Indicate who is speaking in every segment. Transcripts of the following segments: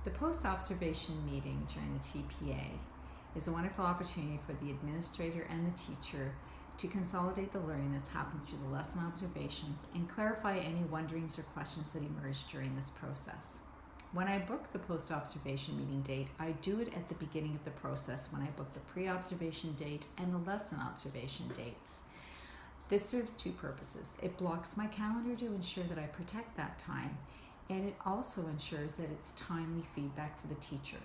Speaker 1: The post-observation meeting during the TPA is a wonderful opportunity for the administrator and the teacher to consolidate the learning that's happened through the lesson observations and clarify any wonderings or questions that emerge during this process. When I book the post-observation meeting date, I do it at the beginning of the process when I book the pre-observation date and the lesson observation dates. This serves two purposes. It blocks my calendar to ensure that I protect that time, and it also ensures that it's timely feedback for the teacher,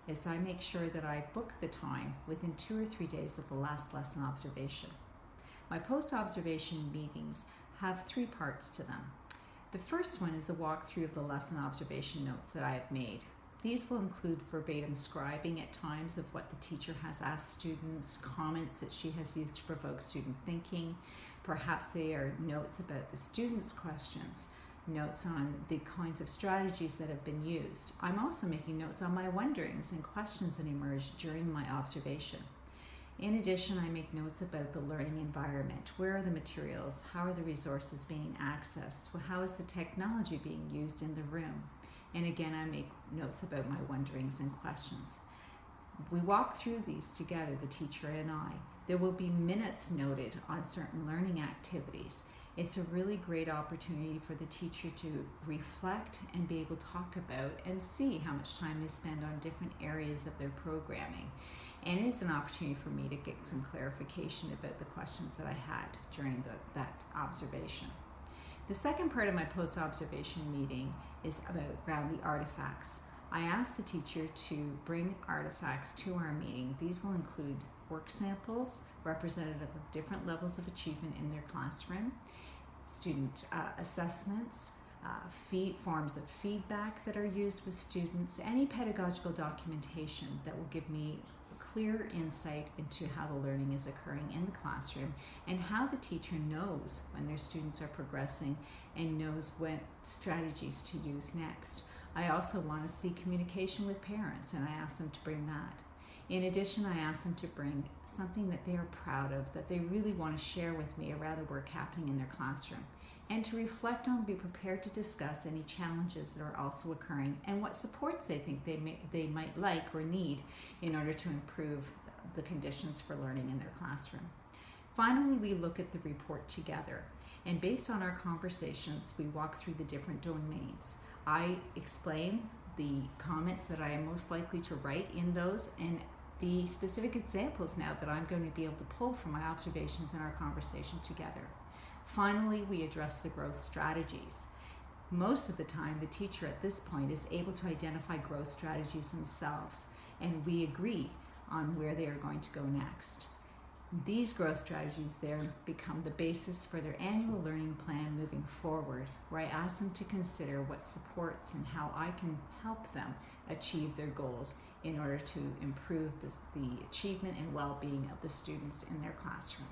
Speaker 1: as I make sure that I book the time within 2 or 3 days of the last lesson observation. My post-observation meetings have 3 parts to them. The first one is a walkthrough of the lesson observation notes that I have made. These will include verbatim scribing at times of what the teacher has asked students, comments that she has used to provoke student thinking. Perhaps they are notes about the students' questions, notes on the kinds of strategies that have been used. I'm also making notes on my wonderings and questions that emerged during my observation. In addition, I make notes about the learning environment. Where are the materials? How are the resources being accessed? How is the technology being used in the room? And again, I make notes about my wonderings and questions. We walk through these together, the teacher and I. There will be minutes noted on certain learning activities. It's a really great opportunity for the teacher to reflect and be able to talk about and see how much time they spend on different areas of their programming. And it's an opportunity for me to get some clarification about the questions that I had during that observation. The second part of my post-observation meeting is around the artifacts. I asked the teacher to bring artifacts to our meeting. These will include work samples representative of different levels of achievement in their classroom, student assessments, forms of feedback that are used with students, any pedagogical documentation that will give me clear insight into how the learning is occurring in the classroom and how the teacher knows when their students are progressing and knows what strategies to use next. I also want to see communication with parents, and I ask them to bring that. In addition, I ask them to bring something that they are proud of, that they really want to share with me around the work happening in their classroom, and to reflect on, be prepared to discuss any challenges that are also occurring and what supports they think they might like or need in order to improve the conditions for learning in their classroom. Finally, we look at the report together, and based on our conversations, we walk through the different domains. I explain the comments that I am most likely to write in those and the specific examples now that I'm going to be able to pull from my observations and our conversation together. Finally, we address the growth strategies. Most of the time, the teacher at this point is able to identify growth strategies themselves, and we agree on where they are going to go next. These growth strategies then become the basis for their annual learning plan moving forward, where I ask them to consider what supports and how I can help them achieve their goals in order to improve the achievement and well-being of the students in their classroom.